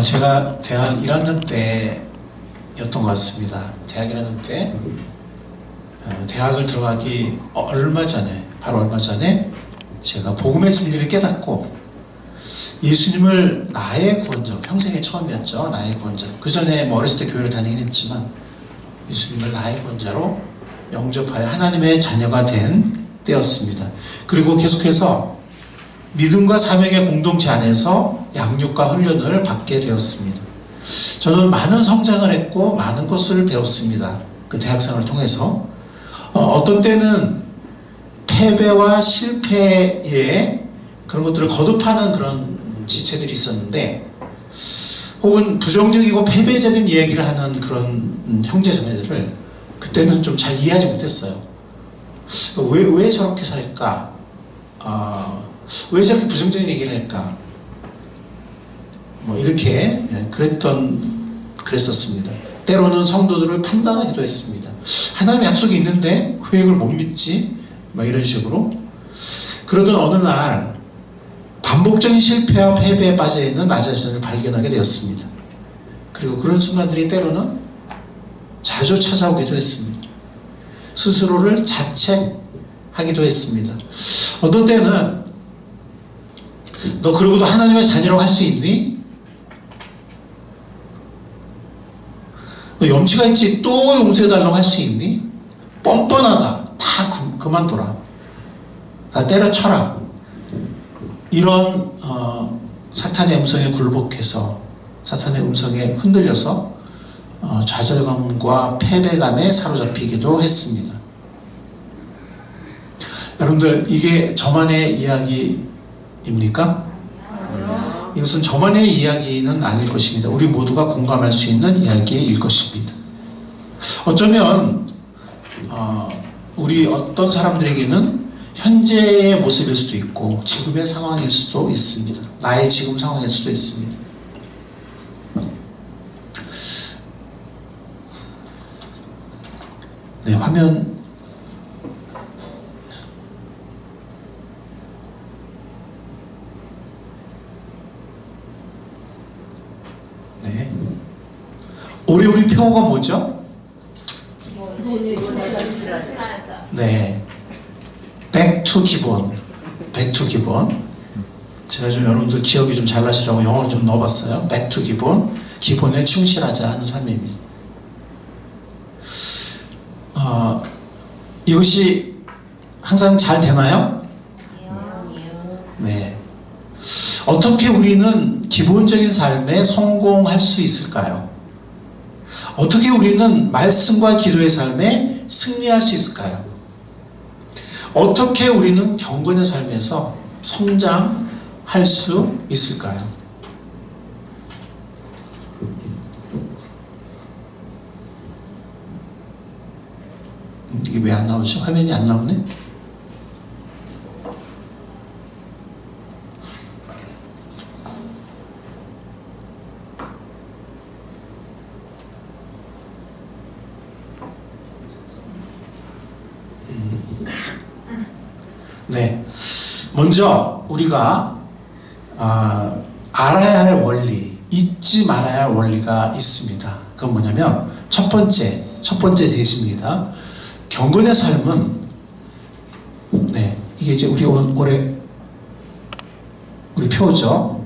제가 대학 1학년 때였던 것 같습니다. 대학 1학년 때 대학을 들어가기 바로 얼마 전에 제가 복음의 진리를 깨닫고 예수님을 나의 구원자, 평생의 처음이었죠. 나의 구원자. 그 전에 어렸을 때 교회를 다니긴 했지만 예수님을 나의 구원자로 영접하여 하나님의 자녀가 된 때였습니다. 그리고 계속해서 믿음과 사명의 공동체 안에서 양육과 훈련을 받게 되었습니다. 저는 많은 성장을 했고 많은 것을 배웠습니다. 그 대학생활을 통해서 어떤 때는 패배와 실패의 그런 것들을 거듭하는 그런 지체들이 있었는데, 혹은 부정적이고 패배적인 이야기를 하는 그런 형제자매들을 그때는 좀 잘 이해하지 못했어요. 왜 저렇게 살까? 왜 저렇게 부정적인 얘기를 할까? 이렇게 그랬었습니다. 때로는 성도들을 판단하기도 했습니다. 하나님의 약속이 있는데 왜 이걸 못 믿지? 이런 식으로. 그러던 어느 날 반복적인 실패와 패배에 빠져있는 나 자신을 발견하게 되었습니다. 그리고 그런 순간들이 때로는 자주 찾아오기도 했습니다. 스스로를 자책하기도 했습니다. 어떤 때는 너 그러고도 하나님의 자녀라고 할 수 있니? 너 염치가 있지 또 용서해달라고 할 수 있니? 뻔뻔하다. 다 그만둬라. 다 때려쳐라. 이런 사탄의 음성에 굴복해서 사탄의 음성에 흔들려서 좌절감과 패배감에 사로잡히기도 했습니다. 여러분들, 이게 저만의 이야기입니까? 이것은 저만의 이야기는 아닐 것입니다. 우리 모두가 공감할 수 있는 이야기일 것입니다. 어쩌면 우리 어떤 사람들에게는 현재의 모습일 수도 있고 지금의 상황일 수도 있습니다. 나의 지금 상황일 수도 있습니다. 네, 화면. 네. 올해 우리 표어가 뭐죠? 네. Back to 기본. Back to 기본. 제가 좀 여러분들 기억이 좀 잘 나시라고 영어를 좀 넣어봤어요. Back to 기본. 기본에 충실하자 하는 삶입니다. 이것이 항상 잘 되나요? 네. 어떻게 우리는 기본적인 삶에 성공할 수 있을까요? 어떻게 우리는 말씀과 기도의 삶에 승리할 수 있을까요? 어떻게 우리는 경건의 삶에서 성장할 수 있을까요? 이게 왜 안 나오죠? 화면이 안 나오네? 네. 먼저 우리가 알아야 할 원리, 잊지 말아야 할 원리가 있습니다. 그건 뭐냐면 첫 번째 제시입니다. 경건의 삶은, 네, 이게 이제 우리 올해 우리 표죠.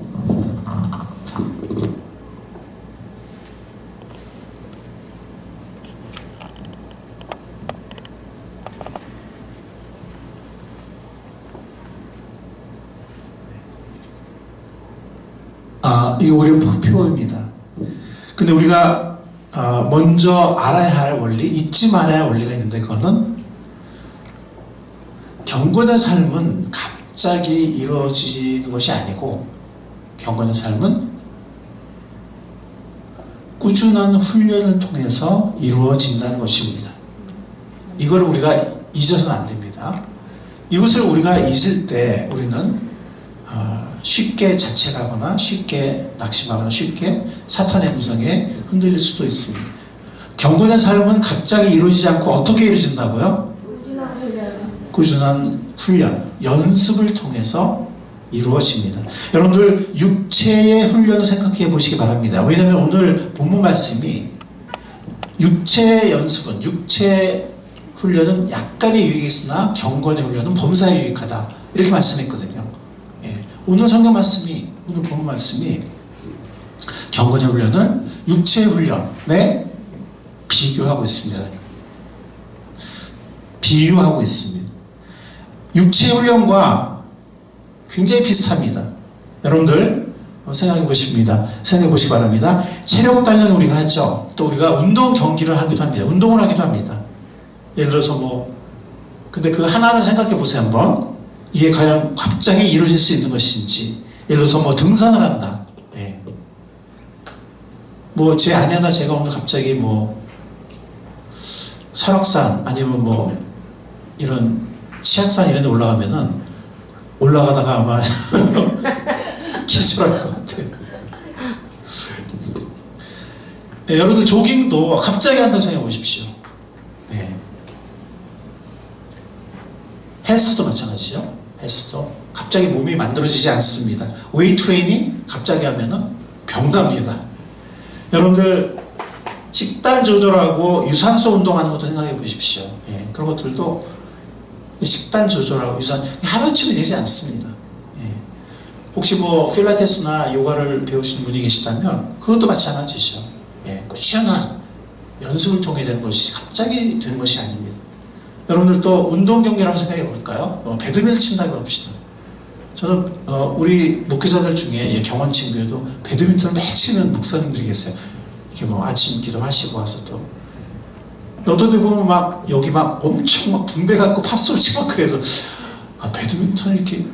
이게 우리 표입니다. 근데 우리가 먼저 알아야 할 원리, 잊지 말아야 할 원리가 있는데, 그거는 경건의 삶은 갑자기 이루어지는 것이 아니고, 경건의 삶은 꾸준한 훈련을 통해서 이루어진다는 것입니다. 이걸 우리가 잊어서는 안 됩니다. 이것을 우리가 잊을 때 우리는 쉽게 자책하거나 쉽게 낙심하거나 쉽게 사탄의 음성에 흔들릴 수도 있습니다. 경건의 삶은 갑자기 이루어지지 않고 어떻게 이루어진다고요? 꾸준한 훈련, 연습을 통해서 이루어집니다. 여러분들 육체의 훈련을 생각해 보시기 바랍니다. 왜냐하면 오늘 본문 말씀이 육체의 연습은, 육체 훈련은 약간의 유익이 있으나 경건의 훈련은 범사에 유익하다, 이렇게 말씀했거든요. 예. 오늘 성경 말씀이, 오늘 본문 말씀이 경건의 훈련을 육체의 훈련에 비교하고 있습니다. 비유하고 있습니다. 육체의 훈련과 굉장히 비슷합니다. 여러분들 생각해 보시기 바랍니다. 체력 단련 우리가 하죠. 또 우리가 운동 경기를 하기도 합니다. 운동을 하기도 합니다. 예를 들어서 근데 그 하나를 생각해 보세요 한번. 이게 과연 갑자기 이루어질 수 있는 것인지. 예를 들어서 등산을 한다. 예. 제 아내나 제가 오늘 갑자기 설악산 아니면 이런 치악산 이런 데 올라가다가 아마 기절할 것 같아요. 네, 여러분들 조깅도 갑자기 한다고 생각해 보십시오. 네. 헬스도 마찬가지죠. 헬스도 갑자기 몸이 만들어지지 않습니다. 웨이트 트레이닝 갑자기 하면은 병납니다. 여러분들 식단 조절하고 유산소 운동하는 것도 생각해 보십시오. 예, 그런 것들도 식단 조절하고 하루아침에 되지 않습니다. 예. 혹시 필라테스나 요가를 배우시는 분이 계시다면 그것도 마찬가지죠. 예, 꾸준한 연습을 통해 되는 것이 갑자기 되는 것이 아닙니다. 여러분들 또 운동 경기라고 생각해 볼까요? 배드민턴 친다고 합시다. 저는 우리 목회자들 중에 경원 친구에도 배드민턴을 매일 치는 목사님들이 계세요. 이렇게 아침 기도하시고 와서 또 어떤 데 보면 여기 엄청 붕대 갖고 팥소리 치고 그래서 배드민턴 이렇게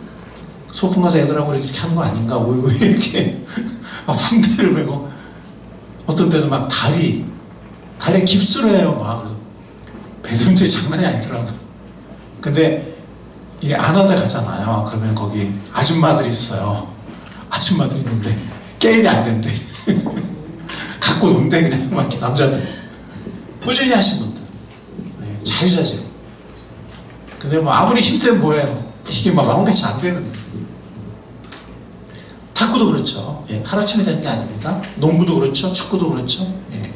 소풍 가서 애들하고 이렇게 하는 거 아닌가? 왜 이렇게 붕대를 메고 어떤 때는 다리에 깁스를 해요. 그래서 배드민턴이 장난이 아니더라고요. 근데 이게 안 하다 가잖아요. 그러면 거기 아줌마들이 있어요. 아줌마들이 있는데 게임이 안 된대. 갖고 논대 그냥 이렇게 남자들. 꾸준히 하신 분들. 네, 자유자재로. 근데 아무리 힘세면 뭐예요? 이게 마음같이 안 되는. 탁구도 그렇죠. 예, 하루아침에 되는 게 아닙니다. 농구도 그렇죠. 축구도 그렇죠. 예.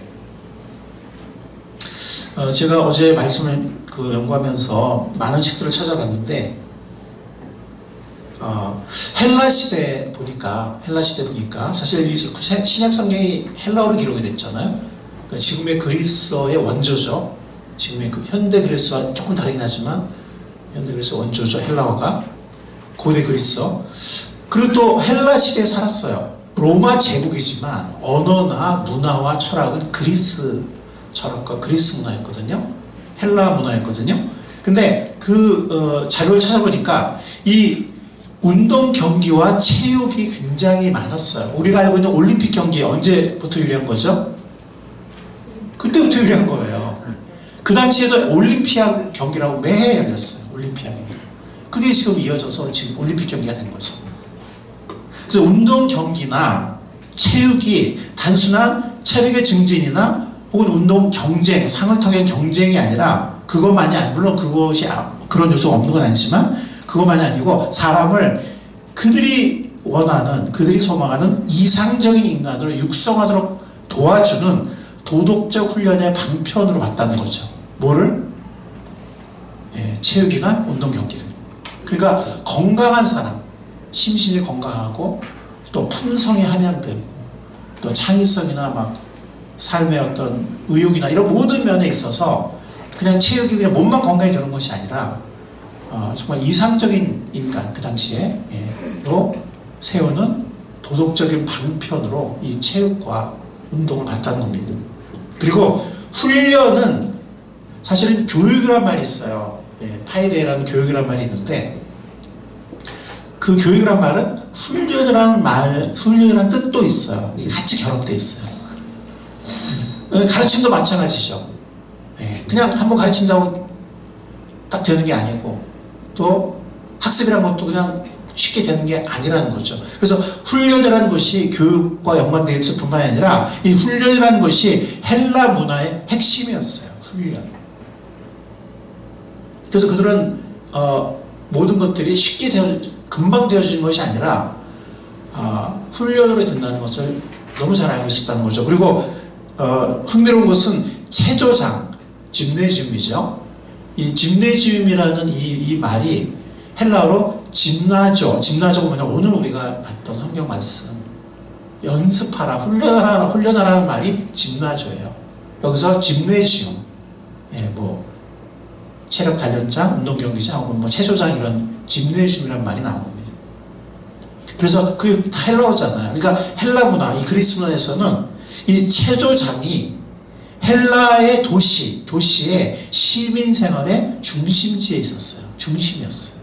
제가 어제 말씀을 연구하면서 많은 책들을 찾아봤는데, 헬라 시대 보니까 사실 이 신약 성경이 헬라어로 기록이 됐잖아요. 지금의 그리스어의 원조죠. 지금의 현대 그리스어와 조금 다르긴 하지만 현대 그리스어 원조죠. 헬라어가 고대 그리스어. 그리고 또 헬라 시대에 살았어요. 로마 제국이지만 언어나 문화와 철학은 그리스 철학과 그리스 문화였거든요. 헬라 문화였거든요. 근데 자료를 찾아보니까 이 운동 경기와 체육이 굉장히 많았어요. 우리가 알고 있는 올림픽 경기 언제부터 유래한 거죠? 그때부터 유래한 거예요. 그 당시에도 올림피아 경기라고 매해 열렸어요. 올림피아 경기. 그게 지금 이어져서 지금 올림픽 경기가 된 거죠. 그래서 운동 경기나 체육이 단순한 체력의 증진이나 혹은 운동 경쟁, 상을 통한 경쟁이 아니라 그것만이 물론 그런 요소가 없는 건 아니지만 그것만이 아니고 사람을 그들이 원하는, 그들이 소망하는 이상적인 인간으로 육성하도록 도와주는 도덕적 훈련의 방편으로 봤다는 거죠. 뭐를? 예, 체육이나 운동 경기를. 그러니까 건강한 사람, 심신이 건강하고 또 품성이 함양되고 또 창의성이나 삶의 어떤 의욕이나 이런 모든 면에 있어서 그냥 체육이 그냥 몸만 건강해지는 것이 아니라 정말 이상적인 인간, 그 당시에 로 세우는 도덕적인 방편으로 이 체육과 운동을 봤다는 겁니다. 그리고 훈련은 사실은 교육이란 말이 있어요. 파이데이라는 교육이란 말이 있는데 그 교육이란 말은 훈련이라는 뜻도 있어요. 이게 같이 결합되어 있어요. 가르침도 마찬가지죠. 그냥 한번 가르친다고 딱 되는 게 아니고 또 학습이란 것도 그냥 쉽게 되는 게 아니라는 거죠. 그래서 훈련이라는 것이 교육과 연관되어 있을 뿐만 아니라 이 훈련이라는 것이 헬라 문화의 핵심이었어요. 훈련. 그래서 그들은 모든 것들이 쉽게 금방 되어지는 것이 아니라 훈련으로 된다는 것을 너무 잘 알고 있었다는 거죠. 그리고 흥미로운 것은 체조장, 짐네지움이죠. 이 짐네지움이라는 이 말이 헬라어로 짐나조가 뭐냐, 오늘 우리가 봤던 성경 말씀, 연습하라, 훈련하라는 말이 짐나조예요. 여기서 짐네지움, 뭐 체력 단련장, 운동 경기장, 혹은 뭐 체조장, 이런 짐네지움이라는 말이 나온 겁니다. 그래서 그게 다 헬라어잖아요. 그러니까 헬라 문화, 이 그리스 문화에서는 이 체조장이 헬라의 도시의 시민 생활의 중심지에 있었어요. 중심이었어요.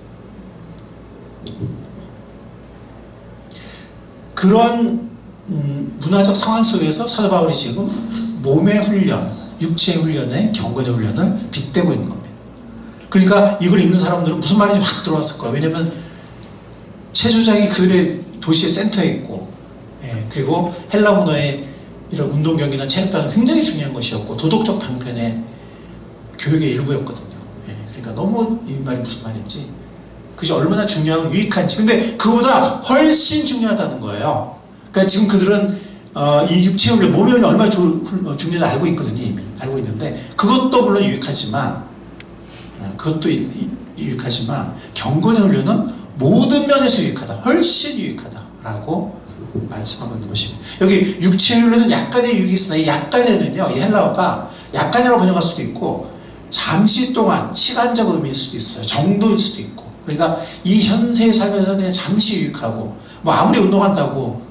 그런 문화적 상황 속에서 사도 바울이 지금 몸의 훈련, 육체의 훈련에 경건의 훈련을 빗대고 있는 겁니다. 그러니까 이걸 읽는 사람들은 무슨 말인지 확 들어왔을 거예요. 왜냐면 체조장이 그들의 도시의 센터에 있고, 그리고 헬라 문화의 이런 운동 경기나 체력단은 굉장히 중요한 것이었고, 도덕적 방편의 교육의 일부였거든요. 그러니까 너무 이 말이 무슨 말인지, 그것이 얼마나 중요하고 유익한지. 근데 그보다 훨씬 중요하다는 거예요. 그러니까 지금 그들은 이 육체 훈련, 몸의 훈련 얼마나 중요한지 알고 있거든요. 이미 알고 있는데, 그것도 물론 유익하지만 경건의 훈련은 모든 면에서 유익하다, 훨씬 유익하다라고 말씀하고 있는 것입니다. 여기 육체 훈련은 약간의 유익이 있으나, 이 약간에는요, 이 헬라어가 약간이라고 번역할 수도 있고, 잠시 동안 시간적 의미일 수도 있어요. 정도일 수도 있고. 그러니까 이 현세의 삶에서 그냥 잠시 유익하고, 뭐 아무리 운동한다고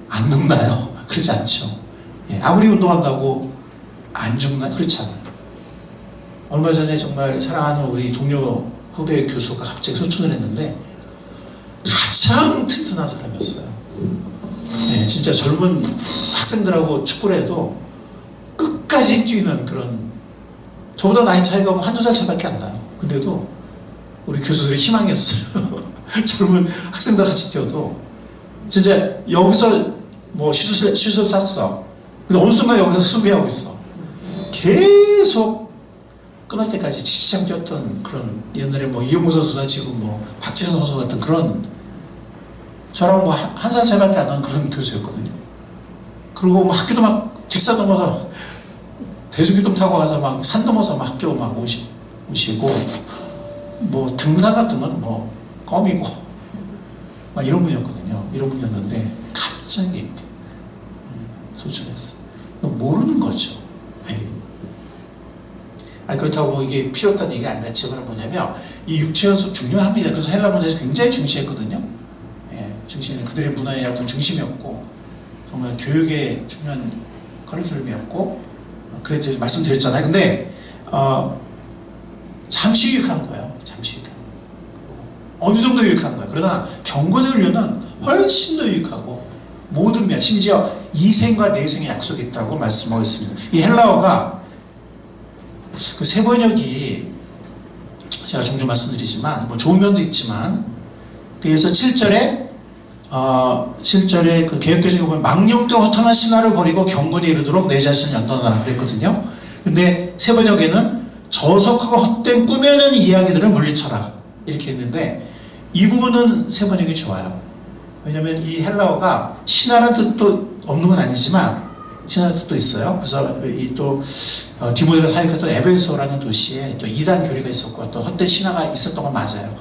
안 늙나요? 그렇지 않죠. 아무리 운동한다고 안 죽나요? 그렇지 않아요. 얼마 전에 정말 사랑하는 우리 동료 후배 교수가 갑자기 소천을 했는데, 가장 튼튼한 사람이었어요. 진짜 젊은 학생들하고 축구를 해도 끝까지 뛰는 그런, 저보다 나이 차이가 뭐 한두 살 차이밖에 안 나요. 근데도 우리 교수들의 희망이었어요. 젊은 학생들 같이 뛰어도 진짜 여기서 뭐 슛을 쐈어. 근데 어느 순간 여기서 수비하고 있어. 계속 끝날 때까지 지치장 뛰었던 그런, 옛날에 뭐 이용호 선수나 지금 뭐 박지성 선수 같은 그런, 저랑 뭐 한 살 차이밖에 안 나는 그런 교수였거든요. 그리고 뭐 학교도 막 뒷산 넘어서 대중교통 타고 가서 막 산 넘어서 막 학교 막 오시고, 뭐 등산 같은 건 뭐 껌이고 막 이런 분이었거든요. 이런 분이었는데 갑자기 소천했어. 모르는 거죠. 그렇다고 뭐 이게 필요 없다는 얘기가 아니라, 제 말은 뭐냐면 이 육체 연습 중요합니다. 그래서 헬라 문화에서 굉장히 중시했거든요. 중심이 그들의 문화의 어떤 중심이었고, 정말 교육의 중요한 커리큘럼이었고, 그랬지 말씀드렸잖아요. 근데 잠시 유익한 거예요. 잠시 유익한 거. 어느 정도 유익한 거예요. 그러나 경건의 훈련은 훨씬 더 유익하고, 모든 면, 심지어 이생과 내생의 약속이 있다고 말씀하고 있습니다. 이 헬라어가 그 세 번역이 제가 종종 말씀드리지만 뭐 좋은 면도 있지만, 그래서 7절에 그 개역개정에 보면 망령되고 허탄한 신화를 버리고 경건에 이르도록 내 자신을 연단하라 그랬거든요. 근데 세 번역에는 저속하고 헛된 꾸며낸 이야기들을 물리쳐라 이렇게 했는데, 이 부분은 세 번역이 좋아요. 왜냐하면 이 헬라어가 신화라는 뜻도 없는 건 아니지만 신화라는 뜻도 있어요. 그래서 이 또 디모데가 사역했던 에베소라는 도시에 또 이단 교리가 있었고 또 헛된 신화가 있었던 건 맞아요.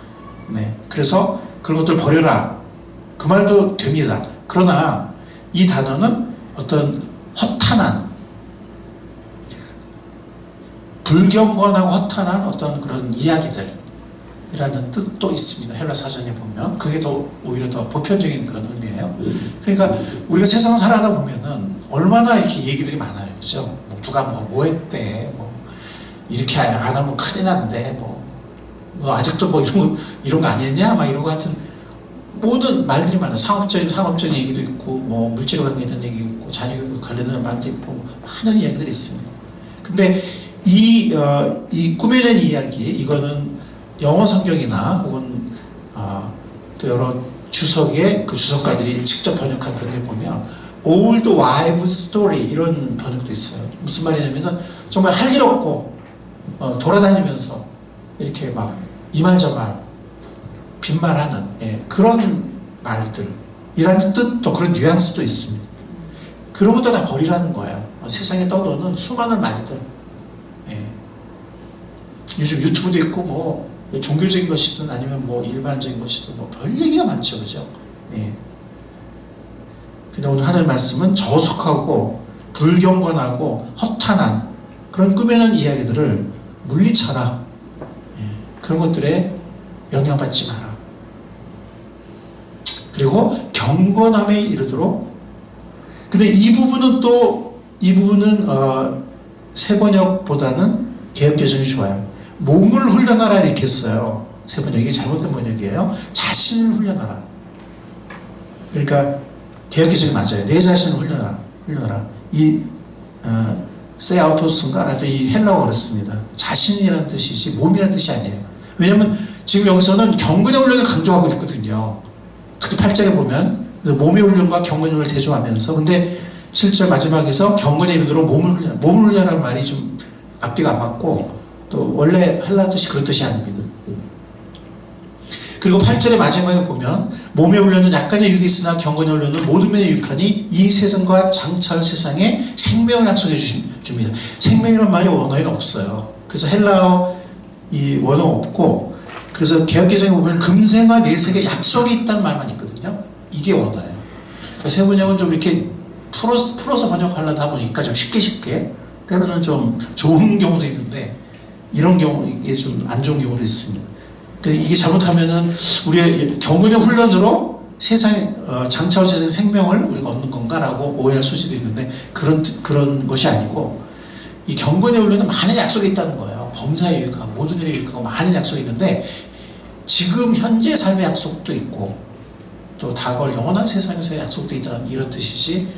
그래서 그런 것들 버려라, 그 말도 됩니다. 그러나 이 단어는 어떤 허탄한, 불경건하고 허탄한 어떤 그런 이야기들이라는 뜻도 있습니다. 헬라 사전에 보면 그게 더 오히려 더 보편적인 그런 의미예요. 그러니까 우리가 세상 살아가다 보면은 얼마나 이렇게 얘기들이 많아요, 그죠? 뭐 누가 뭐 했대, 뭐 이렇게 안 하면 큰일 난대, 뭐 아직도 뭐 이런 거 안 했냐, 막 이런 거 같은 모든 말들이 많아요. 상업적인 얘기도 있고, 뭐 물질과 관계된 얘기도 있고, 자녀 관련된 말도 있고, 많은 이야기들이 있습니다. 근데 이 꾸며낸 이야기, 이거는 영어 성경이나 혹은 또 여러 주석의 그 주석가들이 직접 번역한 그런 데 보면 Old Wives' Story 이런 번역도 있어요. 무슨 말이냐면은 정말 할 일 없고 돌아다니면서 이렇게 막 이 말 저 말 빈말하는 그런 말들이라는 뜻도 그런 뉘앙스도 있습니다. 그런 것도 다 버리라는 거예요. 세상에 떠도는 수많은 말들. 요즘 유튜브도 있고 뭐 종교적인 것이든 아니면 뭐 일반적인 것이든 뭐 별 얘기가 많죠, 그죠? 근데 오늘 하나님의 말씀은 저속하고 불경건하고 허탄한 그런 꾸며낸 이야기들을 물리쳐라. 그런 것들에 영향받지 마라. 그리고 경건함에 이르도록. 근데 이 부분은 새 번역보다는 개역 개정이 좋아요. 몸을 훈련하라 이렇게 했어요. 새 번역이 잘못된 번역이에요. 자신을 훈련하라. 그러니까 개역 개정이 맞아요. 내 자신을 훈련하라. 세아우토스인가? 하여튼 이 헬라어가 그렇습니다. 자신이라는 뜻이지 몸이라는 뜻이 아니에요. 왜냐하면 지금 여기서는 경건의 훈련을 강조하고 있거든요. 특히 8절에 보면 몸의 훈련과 경건의 훈련을 대조하면서, 근데 7절 마지막에서 경건에 이르도록 몸을 훈련하는 말이 좀 앞뒤가 안 맞고, 또 원래 헬라 뜻이 그런 뜻이 아닙니다. 그리고 8절의 마지막에 보면 몸의 훈련은 약간의 유익이 있으나 경건의 훈련은 모든 면에 유익하니 이 세상과 장차올 세상에 생명을 약속해 줍니다. 생명이라는 말이 원어에는 없어요. 그래서 헬라어 이 원어 없고, 그래서 개역개정에 보면 금생과 내세계 약속이 있다는 말만 있거든요. 이게 원어예요. 새 번역은 좀 이렇게 풀어서 번역하려다 보니까 좀 쉽게 때로는 좀 좋은 경우도 있는데 이런 경우 이게 좀 안 좋은 경우도 있습니다. 이게 잘못하면은 우리의 경건의 훈련으로 세상에 장차올 세상의 생명을 우리가 얻는 건가라고 오해할 소지도 있는데 그런 것이 아니고, 이 경건의 훈련은 많은 약속이 있다는 거예요. 범사에 유익하고 모든 일에 유익하고 많은 약속이 있는데, 지금 현재 삶의 약속도 있고 또 다가올 영원한 세상에서의 약속도 있다는 이런 뜻이지,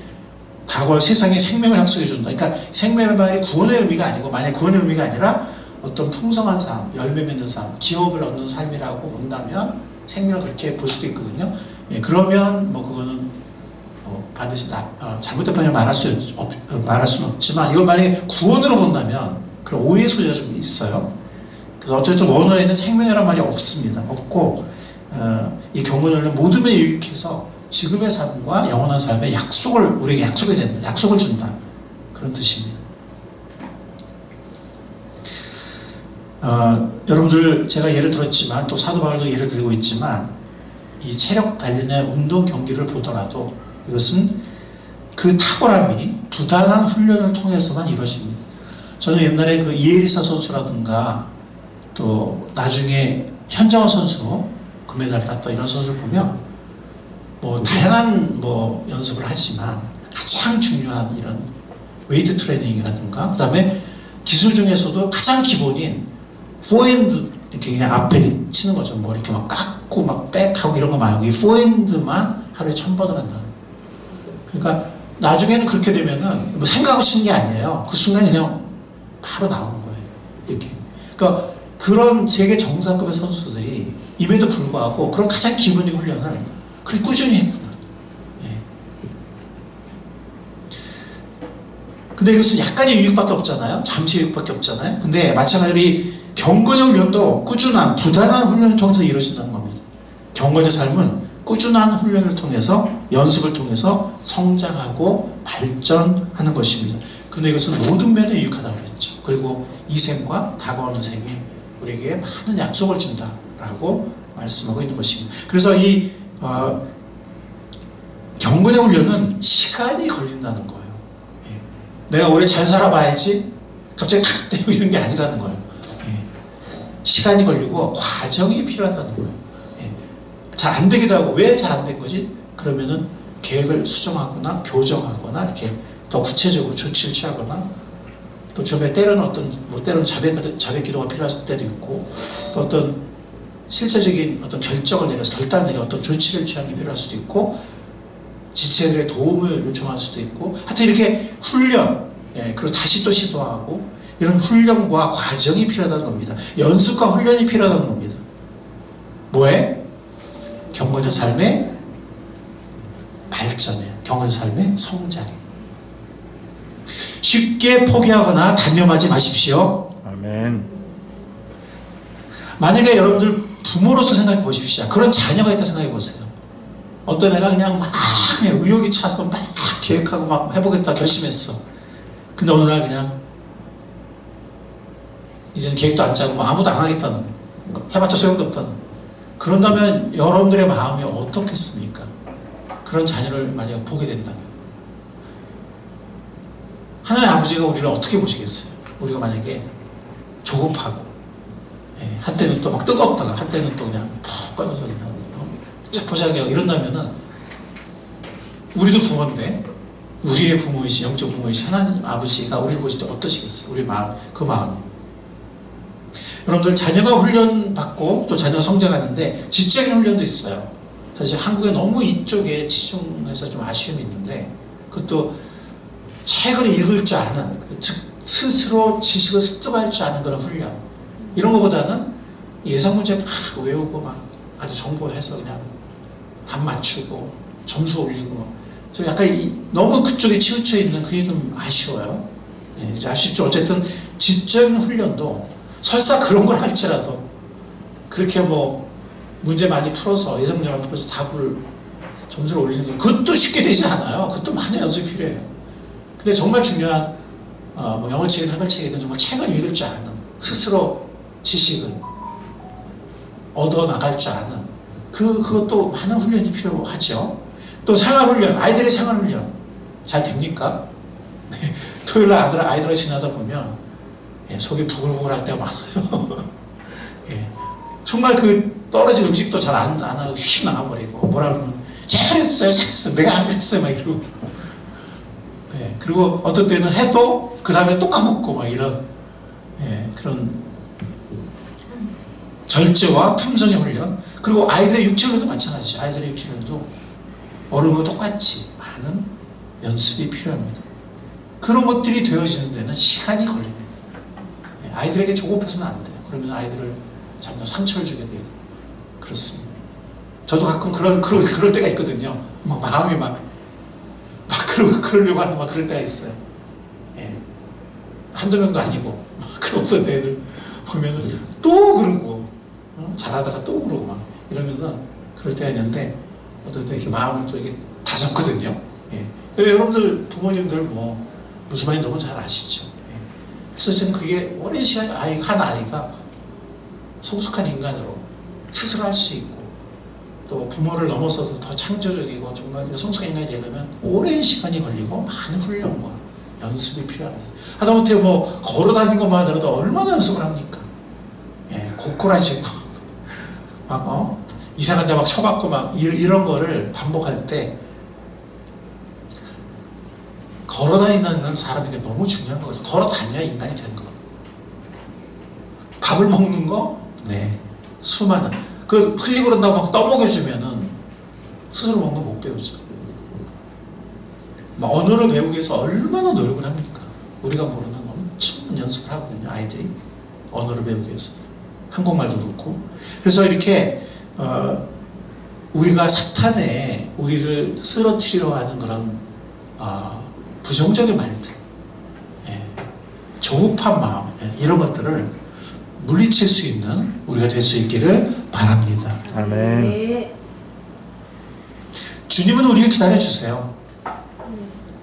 다가올 세상에 생명을 약속해 준다. 그러니까 생명의 말이 구원의 의미가 아니고, 만약 구원의 의미가 아니라 어떤 풍성한 삶, 열매 맺는 삶, 기업을 얻는 삶이라고 본다면 생명을 그렇게 볼 수도 있거든요. 그러면 뭐 그거는 반드시 잘못된 방향을 말할 수는 없지만, 이걸 만약에 구원으로 본다면 그런 오해의 소지가 좀 있어요. 그래서 어쨌든 원어에는 생명이라는 말이 없습니다. 없고, 이 경건을 모든 면에 유익해서 지금의 삶과 영원한 삶의 약속을 우리에게 약속을 준다. 그런 뜻입니다. 여러분들 제가 예를 들었지만 또 사도 바울도 예를 들고 있지만, 이 체력 단련의 운동 경기를 보더라도 이것은 그 탁월함이 부단한 훈련을 통해서만 이루어집니다. 저는 옛날에 그 이에리사 선수라든가 또 나중에 현정호 선수 금메달 땄던 이런 선수를 보면 뭐 다양한 뭐 연습을 하지만 가장 중요한 이런 웨이트 트레이닝이라든가, 그 다음에 기술 중에서도 가장 기본인 포핸드, 이렇게 그냥 앞에 치는 거죠. 뭐 이렇게 막 깎고 막 백하고 이런 거 말고 이 포핸드만 하루에 1000번을 한다. 그러니까 나중에는 그렇게 되면은 뭐 생각하고 치는 게 아니에요. 그 순간 그냥 바로 나오는 거예요. 이렇게. 그러니까 그런 세계 정상급의 선수들이 임에도 불구하고 그런 가장 기본적인 훈련을 그렇게 꾸준히 했구나. 근데 이것은 약간의 유익밖에 없잖아요. 잠시 유익밖에 없잖아요. 근데 마찬가지로 이 경건의 훈련도 꾸준한 부단한 훈련을 통해서 이루어진다는 겁니다. 경건의 삶은 꾸준한 훈련을 통해서, 연습을 통해서 성장하고 발전하는 것입니다. 그런데 이것은 모든 면에 유익하다고 그랬죠. 그리고 이 생과 다가오는 생에 우리에게 많은 약속을 준다라고 말씀하고 있는 것입니다. 그래서 이 경건의 훈련은 시간이 걸린다는 거예요. 내가 오래 잘 살아봐야지 갑자기 탁 되고 이런 게 아니라는 거예요. 시간이 걸리고 과정이 필요하다는 거예요. 잘 안 되기도 하고, 왜 잘 안 된 거지? 그러면은 계획을 수정하거나 교정하거나 이렇게 더 구체적으로 조치를 취하거나, 또 주변에 때로는 때로는 자백 기도가 필요할 때도 있고, 또 어떤 실제적인 어떤 결정을 내려서 결단을 내려 어떤 조치를 취하는 게 필요할 수도 있고, 지체들의 도움을 요청할 수도 있고, 하여튼 이렇게 훈련, 그리고 다시 또 시도하고, 이런 훈련과 과정이 필요하다는 겁니다. 연습과 훈련이 필요하다는 겁니다. 뭐에? 경건의 삶의 발전에, 경건의 삶의 성장에. 쉽게 포기하거나 단념하지 마십시오. 아멘. 만약에 여러분들 부모로서 생각해 보십시오. 그런 자녀가 있다 생각해 보세요. 어떤 애가 그냥 그냥 의욕이 차서 막 계획하고 막 해보겠다 결심했어. 근데 어느 날 그냥 이제는 계획도 안 짜고 아무도 안 하겠다는, 해봤자 소용도 없다는. 그런다면 여러분들의 마음이 어떻겠습니까? 그런 자녀를 만약 보게 된다면 하나님 아버지가 우리를 어떻게 보시겠어요? 우리가 만약에 조급하고, 한때는 또 막 뜨겁다가 한때는 또 그냥 푹 꺼져서 그냥 자포자기하고 이런다면은, 우리도 부모인데 우리의 부모이신, 영적 부모이신 하나님 아버지가 우리를 보실 때 어떠시겠어요? 우리 마음, 그 마음. 여러분들 자녀가 훈련받고 또 자녀가 성장하는데 지적인 훈련도 있어요. 사실 한국에 너무 이쪽에 치중해서 좀 아쉬움이 있는데, 그것도 책을 읽을 줄 아는, 즉 스스로 지식을 습득할 줄 아는 그런 훈련, 이런 것보다는 예상 문제 막 외우고 막 아주 정보해서 그냥 답 맞추고 점수 올리고, 좀 약간 너무 그쪽에 치우쳐 있는 그게 좀 아쉬워요. 이제 아쉽죠. 어쨌든 지적인 훈련도 설사 그런 걸 할지라도 그렇게 뭐 문제 많이 풀어서, 예상 문제 많이 풀어서 답을 점수를 올리는 게 그것도 쉽게 되지 않아요. 그것도 많은 연습이 필요해요. 근데 정말 중요한 뭐 영어책이든 한글책이든 정말 책을 읽을 줄 아는, 스스로 지식을 얻어 나갈 줄 아는 그것도 많은 훈련이 필요하죠. 또 생활훈련, 아이들의 생활훈련 잘 됩니까? 토요일날 아이들을 지나다 보면 속이 부글부글 할 때가 많아요. 정말 그 떨어진 음식도 잘 안 하고 휙 나가버리고, 뭐라 그러면 잘했어요, 잘했어요, 내가 안 그랬어요 막 이러고, 그리고 어떤 때는 해도 그 다음에 또 까먹고 막 이런, 그런 절제와 품성의 훈련. 그리고 아이들의 육체훈련도 마찬가지죠. 아이들의 육체훈련도 어른과 똑같이 많은 연습이 필요합니다. 그런 것들이 되어지는 데는 시간이 걸립니다. 아이들에게 조급해서는 안 돼요. 그러면 아이들을 점점 상처를 주게 돼요. 그렇습니다. 저도 가끔 그럴 때가 있거든요. 막 마음이 그러려고 하는 그럴 때가 있어요. 한두 명도 아니고, 그런 어떤 애들 보면은 또 그러고, 잘하다가 또 그러고 막 이러면은 그럴 때가 있는데, 어떤 때 이렇게 마음을 또 이렇게 다잡거든요. 여러분들 부모님들 무슨 말인지 너무 잘 아시죠. 그래서 저는 그게 오랜 시간 한 아이가 성숙한 인간으로 스스로 할 수 있고, 또 부모를 넘어서서 더 창조적이고 정말 성숙한 인간이 되려면 오랜 시간이 걸리고 많은 훈련과 연습이 필요합니다. 하다못해 걸어 다니는 것만 하더라도 얼마나 연습을 합니까? 고꾸라지고 막 이상한 데 막 쳐박고 막 이런 거를 반복할 때, 걸어 다니는 사람에게 너무 중요한 거죠. 걸어 다녀야 인간이 되는 거예요. 밥을 먹는 거, 수많은 흘리고 그런다고 막 떠먹여주면은 스스로 먹는 거 못 배우죠. 언어를 배우기 위해서 얼마나 노력을 합니까? 우리가 모르는 엄청난 연습을 하거든요. 아이들이 언어를 배우기 위해서. 한국말도 그렇고. 그래서 이렇게 우리가 사탄에 우리를 쓰러뜨리려 하는 그런 부정적인 말들, 조급한 마음, 이런 것들을 물리칠 수 있는 우리가 될 수 있기를 바랍니다. 아멘. 주님은 우리를 기다려주세요.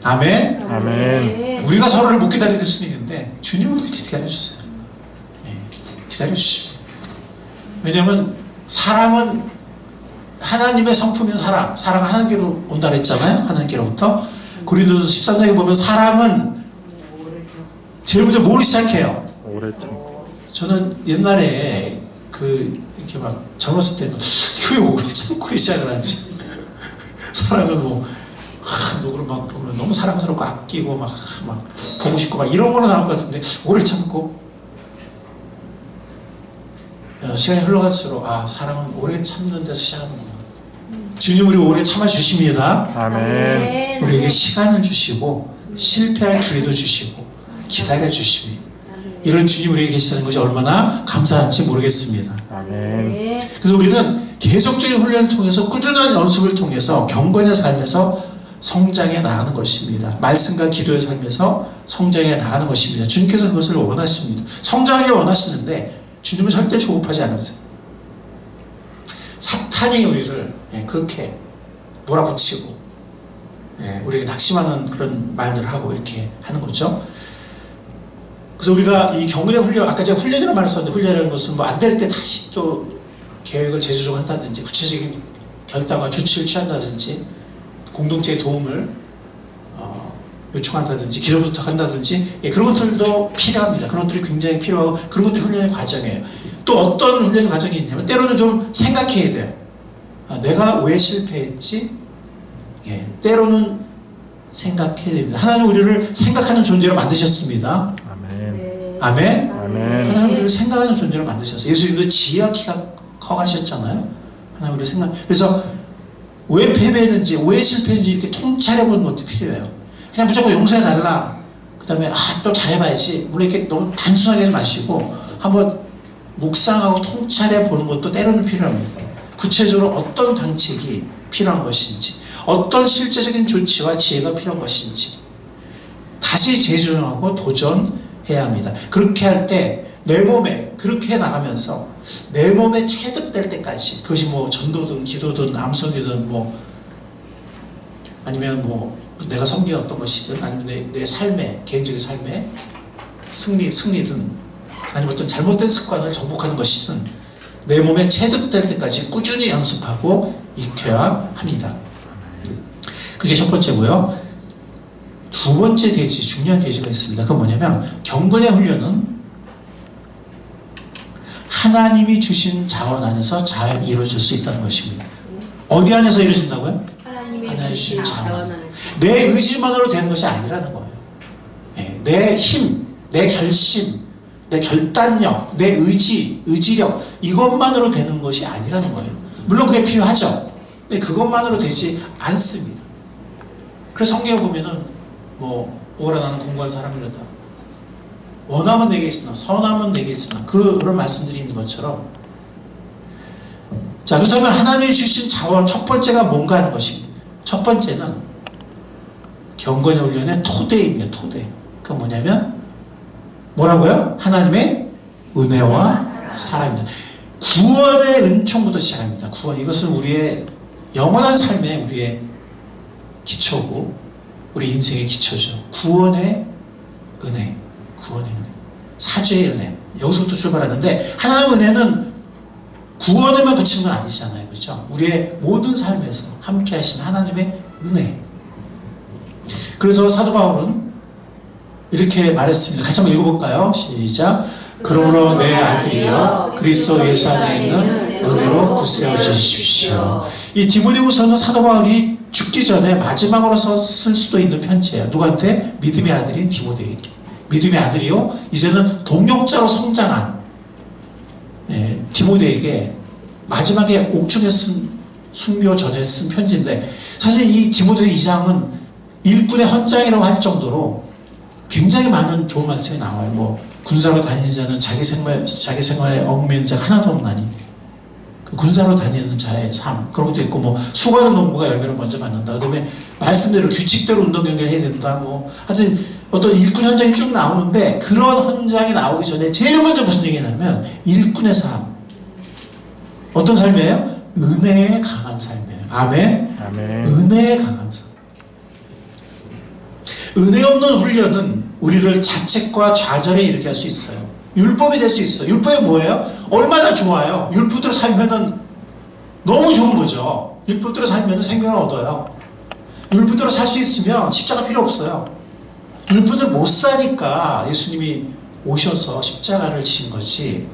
아멘. 아멘. 우리가 서로를 못 기다릴 수는 있는데 주님은 우리를 기다려주세요. 기다려주십니다. 왜냐하면 사랑은 하나님의 성품인 사랑은 하나님께로 온다 그랬잖아요. 하나님께로부터. 고린도서 13장에 보면 사랑은 제일 먼저 뭐로 시작해요? 오래 참. 저는 옛날에 이렇게 막 젊었을 때는 왜 오래 참고 시작을 하지? 사랑은 누구를 막 보면 너무 사랑스럽고 아끼고 막 보고 싶고 막 이런 거로 나올 것 같은데, 오래 참고 시간이 흘러갈수록 사랑은 오래 참는 데서 시작하는구나. 주님 우리 오래 참아주십니다. 아멘. 우리에게 시간을 주시고 실패할 기회도 주시고 기다려주십니다. 이런 주님 우리에게 계시다는 것이 얼마나 감사한지 모르겠습니다. 아멘. 그래서 우리는 계속적인 훈련을 통해서, 꾸준한 연습을 통해서 경건의 삶에서 성장해 나가는 것입니다. 말씀과 기도의 삶에서 성장해 나가는 것입니다. 주님께서 그것을 원하십니다. 성장하길 원하시는데 주님은 절대 조급하지 않으세요. 사탄이 우리를 그렇게 몰아붙이고 우리에게 낙심하는 그런 말들을 하고 이렇게 하는 거죠. 그래서 우리가 이 경건의 훈련, 아까 제가 훈련이라고 말했었는데, 훈련이라는 것은 뭐 안 될 때 다시 또 계획을 재조정 한다든지 구체적인 결단과 조치를 취한다든지 공동체의 도움을 요청한다든지 기도 부탁한다든지 그런 것들도 필요합니다. 그런 것들이 굉장히 필요하고 그런 것들이 훈련의 과정이에요. 또 어떤 훈련의 과정이 있냐면 때로는 좀 생각해야 돼요. 내가 왜 실패했지? 때로는 생각해야 됩니다. 하나님 우리를 생각하는 존재로 만드셨습니다. 네. 아멘. 아멘. 하나님 우리를 생각하는 존재로 만드셨어요. 예수님도 지혜와 키가 커가셨잖아요. 하나님 우리를 생각. 그래서 왜 패배했는지, 왜 실패했는지 이렇게 통찰해보는 것도 필요해요. 그냥 무조건 용서해달라. 그 다음에 또 잘해봐야지. 물론 이렇게 너무 단순하게 마시고 한번 묵상하고 통찰해보는 것도 때로는 필요합니다. 구체적으로 어떤 방책이 필요한 것인지, 어떤 실제적인 조치와 지혜가 필요한 것인지 다시 재조정하고 도전해야 합니다. 그렇게 할 때 내 몸에 그렇게 나가면서 내 몸에 체득될 때까지, 그것이 뭐 전도든 기도든 암송이든 뭐 아니면 뭐 내가 섬기는 어떤 것이든 아니면 내 삶에, 개인적인 삶에 승리든 아니면 어떤 잘못된 습관을 정복하는 것이든 내 몸에 체득될 때까지 꾸준히 연습하고 익혀야 합니다. 그게 첫 번째고요. 두 번째 대지, 중요한 대지가 있습니다. 그건 뭐냐면 경건의 훈련은 하나님이 주신 자원 안에서 잘 이루어질 수 있다는 것입니다. 어디 안에서 이루어진다고요? 하나님의 주신 자원. 안에서. 내 의지만으로 되는 것이 아니라는 거예요. 내 힘, 내 결심, 내 결단력, 내 의지력 이것만으로 되는 것이 아니라는 거예요. 물론 그게 필요하죠. 근데 그것만으로 되지 않습니다. 그래서 성경에 보면은 뭐 오라 나는 공부한 사람이라다. 원하면 내게 있으나 선하면 내게 있으나 그런 말씀들이 있는 것처럼, 자, 그렇다면 하나님이 주신 자원 첫 번째가 뭔가 하는 것입니다. 첫 번째는 경건의 훈련의 토대입니다. 토대. 그건 뭐냐면 뭐라고요? 하나님의 은혜와 사랑입니다. 구원의 은총부터 시작합니다. 구원, 이것은 우리의 영원한 삶의 우리의 기초고 우리 인생의 기초죠. 구원의 은혜, 구원의 은혜, 사죄의 은혜, 여기서부터 출발하는데 하나님의 은혜는 구원에만 그치는 건 아니잖아요. 그렇죠? 우리의 모든 삶에서 함께 하신 하나님의 은혜. 그래서 사도 바울은 이렇게 말했습니다. 같이 한번 읽어볼까요? 시작. 그러므로 내 아들이여 그리스도 예수 안에 있는 은혜로 굳세워 주십시오. 이 디모데후서는 사도 바울이 죽기 전에 마지막으로 썼을 수도 있는 편지예요. 누구한테? 믿음의 아들인 디모데에게. 믿음의 아들이요 이제는 동역자로 성장한 디모데에게 마지막에 옥중에 순교 전에 쓴 편지인데, 사실 이 디모데 2장은 일꾼의 헌장이라고 할 정도로 굉장히 많은 좋은 말씀이 나와요. 뭐 군사로 다니는 자는 자기 생활에 얽매인 자가 하나도 없나니, 그 군사로 다니는 자의 삶, 그런 것도 있고, 뭐 수고하는 농부가 열매를 먼저 받는다. 그다음에 말씀대로 규칙대로 운동 경기를 해야 된다. 뭐 하여튼 어떤 일꾼 현장이 쭉 나오는데, 그런 헌장이 나오기 전에 제일 먼저 무슨 얘기냐면 일꾼의 삶. 어떤 삶이에요? 은혜에 강한 삶이에요. 아멘. 아멘. 은혜에 강한 삶. 은혜 없는 훈련은 우리를 자책과 좌절에 이르게 할 수 있어요. 율법이 될 수 있어요. 율법이 뭐예요? 얼마나 좋아요. 율법대로 살면은 너무 좋은 거죠. 율법대로 살면은 생명을 얻어요. 율법대로 살 수 있으면 십자가 필요 없어요. 율법대로 못 사니까 예수님이 오셔서 십자가를 지신 거지.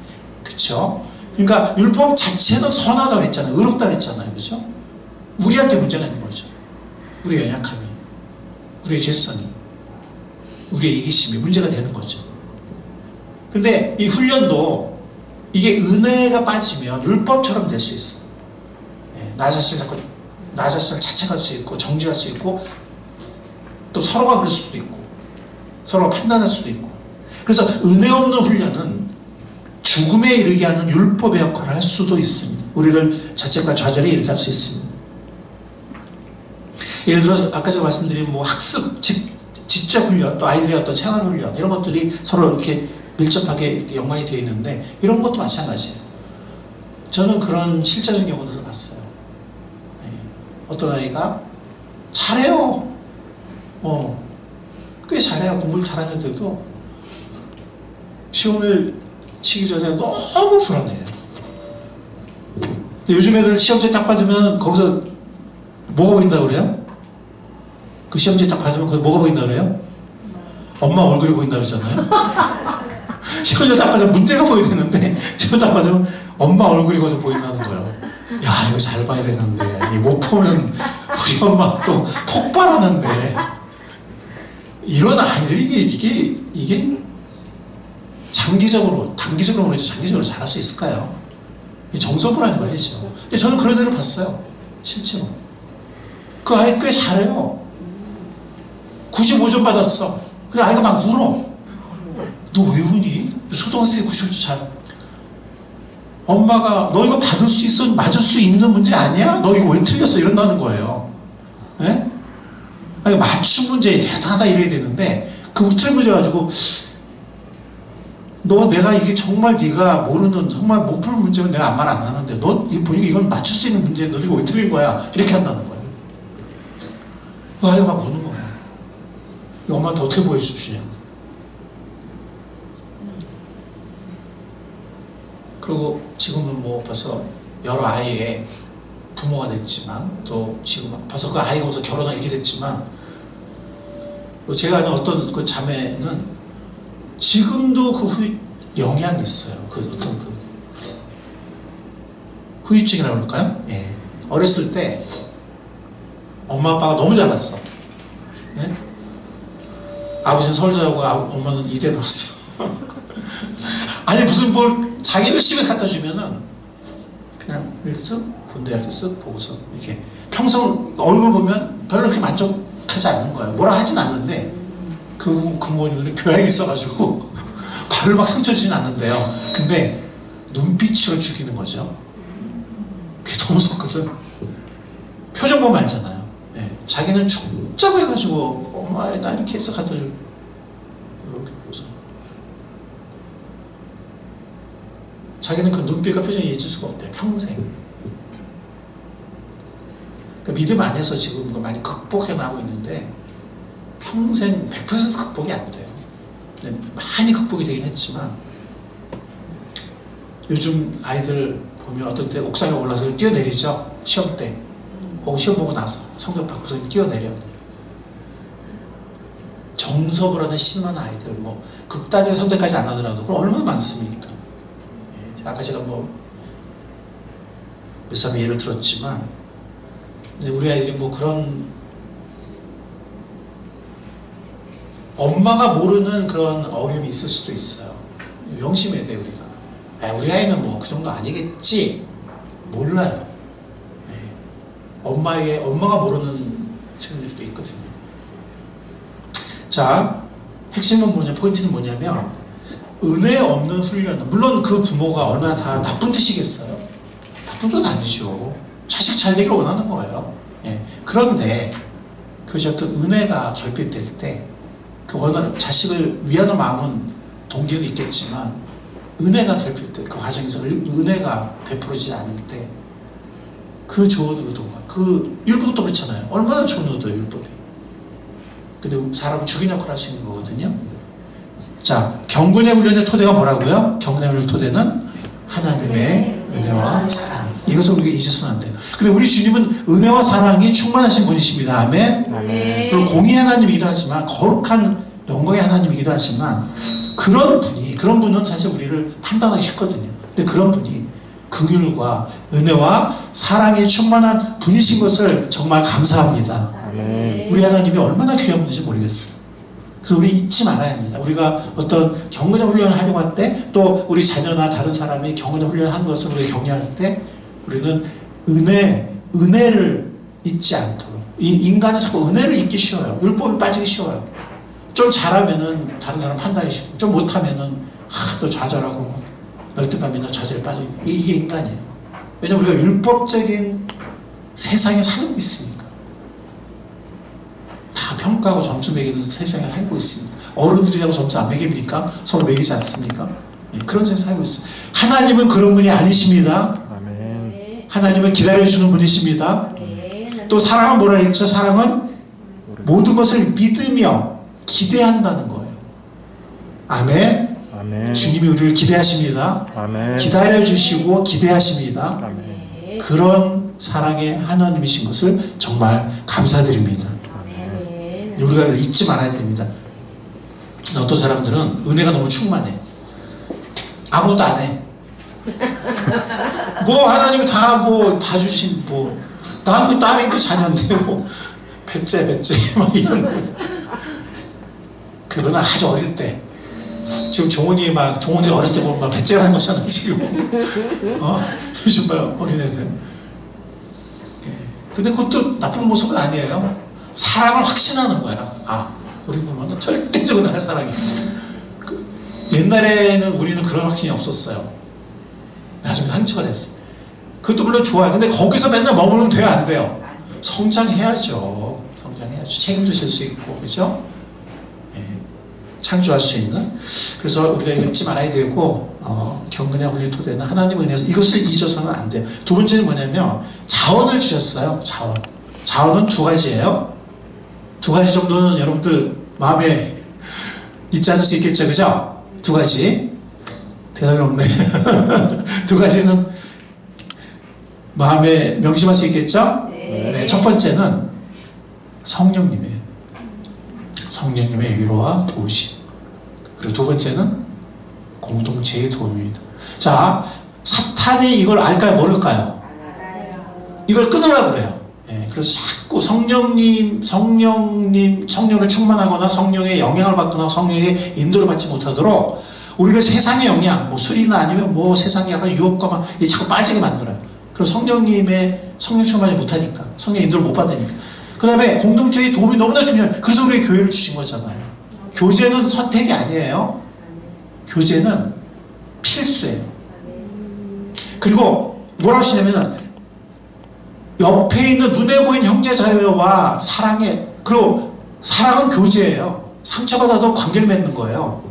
그쵸? 그러니까 율법 자체는 선하다고 했잖아요. 의롭다고 했잖아요. 그죠? 우리한테 문제가 있는 거죠. 우리의 연약함이, 우리의 죄성이, 우리의 이기심이 문제가 되는 거죠. 근데 이 훈련도 이게 은혜가 빠지면 율법처럼 될 수 있어. 나 자신을 자책할 수 있고 정죄할 수 있고 또 서로가 그럴 수도 있고 서로가 판단할 수도 있고. 그래서 은혜 없는 훈련은 죽음에 이르게 하는 율법의 역할을 할 수도 있습니다. 우리를 자책과 좌절에 이르게 할 수 있습니다. 예를 들어서 아까 제가 말씀드린 뭐 학습, 지적 훈련, 또 아이들의 어떤 생활 훈련, 이런 것들이 서로 이렇게 밀접하게 연관이 되어 있는데, 이런 것도 마찬가지예요. 저는 그런 실제적인 경우들을 봤어요. 네. 어떤 아이가 잘해요. 꽤 잘해요. 공부를 잘하는데도 시험을 치기 전에 너무 불안해요. 요즘 애들 시험지 딱 받으면 거기서 뭐가 보인다고 그래요? 그 시험지 딱 받으면 거기서 뭐가 보인다고 그래요? 엄마 얼굴이 보인다고 그러잖아요. 시험지 딱 받으면 문제가 보여야 되는데 시험 딱 받으면 엄마 얼굴이 거기서 보인다는 거예요. 야, 이거 잘 봐야 되는데 못 보면 우리 엄마 또 폭발하는데. 이런 아이들이 이게 장기적으로, 단기적으로 그렇지 장기적으로 잘할 수 있을까요? 정서 불안이 걸리죠. 근데 저는 그런 애를 봤어요. 실제로. 그 아이 꽤 잘해요. 95점 받았어. 근데 아이가 막 울어. 너 왜 우니? 초등학생이 95점 잘. 엄마가 너 이거 받을 수 있어? 맞을 수 있는 문제 아니야? 너 이거 왜 틀렸어? 이런다는 거예요. 네? 아니, 맞춤 문제 대단하다 이래야 되는데 그 틀린 문제 가지고 너 내가 이게 정말 네가 모르는 정말 못 푸는 문제면 내가 아무 말 안 하는데 너 이거 보니까 이건 맞출 수 있는 문제인데 너 이거 왜 틀린 거야? 이렇게 한다는 거예요. 그 아이가 막 우는 거예요. 엄마한테 어떻게 보여주시냐고. 그리고 지금은 뭐 벌써 여러 아이의 부모가 됐지만 또 지금 벌써 그 아이가 벌써 결혼하고 이렇게 됐지만 또 제가 아는 어떤 그 자매는 지금도 그 영향이 있어요. 그 어떤 그 후유증이라고 할까요? 예. 어렸을 때 엄마 아빠가 너무 잘났어. 네? 아버지는 서울대 나오고 엄마는 이대 나왔어. 아니 무슨 뭘 자기 열심히 갖다 주면은 그냥 이렇게 쓱 본데 이렇게 쓱 보고서 이렇게 평소 얼굴 보면 별로 그렇게 만족하지 않는 거예요. 뭐라 하진 않는데 그 부모님들은 교양이 있어가지고 발을 막 상처 주진 않는데요. 근데 눈빛으로 죽이는 거죠. 그게 너무 무섭거든. 표정 보면 알잖아요. 네. 자기는 죽자고 해가지고 엄마 나 이렇게 해서 갖다 줄 이렇게 보고서 자기는 그 눈빛과 표정이 잊을 수가 없대요. 평생. 그 믿음 안에서 지금 많이 극복해 나가고 있는데 평생 100% 극복이 안 돼요. 근데 많이 극복이 되긴 했지만 요즘 아이들 보면 어떤 때 옥상에 올라서 뛰어내리죠. 시험 때. 혹은 시험 보고 나서 성적 받고서 뛰어내려. 정서불안에 심한 아이들 뭐 극단의 선택까지 안 하더라도 그럼 얼마나 많습니까? 예, 아까 제가 뭐 몇 사람의 예를 들었지만 근데 우리 아이들이 뭐 그런 엄마가 모르는 그런 어려움이 있을 수도 있어요. 명심해야 돼요, 우리가. 아, 우리 아이는 뭐 그 정도 아니겠지? 몰라요. 네. 엄마가 모르는 측면들도 있거든요. 자, 핵심은 뭐냐, 포인트는 뭐냐면, 은혜 없는 훈련. 물론 그 부모가 얼마나 다 나쁜 뜻이겠어요? 나쁜 뜻 아니죠. 자식 잘 되기를 원하는 거예요. 예. 그런데, 그것이 어떤 은혜가 결핍될 때, 그 자식을 위하는 마음은 동기는 있겠지만 은혜가 결핍될 때 그 과정에서 은혜가 베풀어지지 않을 때 그 좋은 의도가 그 율법도 그렇잖아요. 얼마나 좋은 의도예요, 율법이. 근데 사람을 죽이는 역할을 할 수 있는 거거든요. 자, 경건의 훈련의 토대가 뭐라고요? 경건의 훈련의 토대는 하나님의 은혜와 사랑. 이것을 우리가 잊어서는 안 돼요. 근데 우리 주님은 은혜와 사랑이 충만하신 분이십니다. 아멘. 아멘. 그리고 공의 하나님이기도 하지만 거룩한 영광의 하나님이기도 하지만 그런 분은 사실 우리를 판단하기 쉽거든요. 근데 그런 분이 긍휼과 은혜와 사랑이 충만한 분이신 것을 정말 감사합니다. 아멘. 우리 하나님이 얼마나 귀한 분인지 모르겠어요. 그래서 우리 잊지 말아야 합니다. 우리가 어떤 경건의 훈련을 하려고 할 때 또 우리 자녀나 다른 사람이 경건의 훈련을 하는 것을 우리가 격려할 때 우리는 은혜를 잊지 않도록. 인간은 자꾸 은혜를 잊기 쉬워요. 율법에 빠지기 쉬워요. 좀 잘하면은 다른 사람 판단이 쉽고 좀 못하면은 또 좌절하고 열등감이나 좌절에 빠지고 이게 인간이에요. 왜냐면 우리가 율법적인 세상에 살고 있으니까. 다 평가하고 점수 매기는 세상에 살고 있습니다. 어른들이라고 점수 안 매깁니까? 서로 매기지 않습니까? 예, 그런 세상에 살고 있습니다. 하나님은 그런 분이 아니십니다. 아멘. 하나님은 기다려주는 분이십니다. 아멘. 또 사랑은 뭐라 했죠? 사랑은 모든 것을 믿으며 기대한다는 거예요. 아멘. 아멘. 주님이 우리를 기대하십니다. 아멘. 기다려주시고 기대하십니다. 아멘. 그런 사랑의 하나님이신 것을 정말 감사드립니다. 아멘. 우리가 잊지 말아야 됩니다. 어떤 사람들은 은혜가 너무 충만해. 아무것도 안 해. 뭐 하나님이 다 뭐 봐주신 뭐 나는 딸인데 자녀인데 뭐 배째 막 이런 거. 그러나 아주 어릴 때 지금 종훈이 어렸을 때 보면 막 배째라는 거잖아 지금. 요즘 봐 어린애들. 예. 근데 그것도 나쁜 모습은 아니에요. 사랑을 확신하는 거야. 아 우리 부모는 절대적으로 나를 사랑해. 옛날에는 우리는 그런 확신이 없었어요. 나중에 상처가 됐어. 그것도 물론 좋아요. 근데 거기서 맨날 머무르면 돼요, 안 돼요? 성장해야죠. 성장해야죠. 책임도 질 수 있고, 그죠? 예, 창조할 수 있는. 그래서 우리가 잊지 말아야 되고, 경건의 훈련 토대는 하나님의 은혜에서 이것을 잊어서는 안 돼요. 두 번째는 뭐냐면, 자원을 주셨어요. 자원. 자원은 두 가지예요. 두 가지 정도는 여러분들 마음에 있지 않을 수 있겠죠, 그죠? 두 가지. 대답이 없네. 두 가지는 마음에 명심할 수 있겠죠? 네, 첫 번째는 성령님의 위로와 도우심. 그리고 두 번째는 공동체의 도움입니다. 자, 사탄이 이걸 알까요? 모를까요? 이걸 끊으려고 그래요. 네, 그래서 자꾸 성령을 충만하거나 성령의 영향을 받거나 성령의 인도를 받지 못하도록 우리를 세상의 영향, 뭐 술이나 아니면 뭐 세상의 약간 유혹과 막 자꾸 빠지게 만들어요. 그럼 성령 충만이 못하니까, 성령 인도를 못 받으니까. 그 다음에 공동체의 도움이 너무나 중요해요. 그래서 우리에게 교회를 주신 거잖아요. 교제는 선택이 아니에요. 교제는 필수예요. 그리고 뭐라고 하시냐면은 옆에 있는 눈에 보이는 형제 자매와 그리고 사랑은 교제예요. 상처받아도 관계를 맺는 거예요.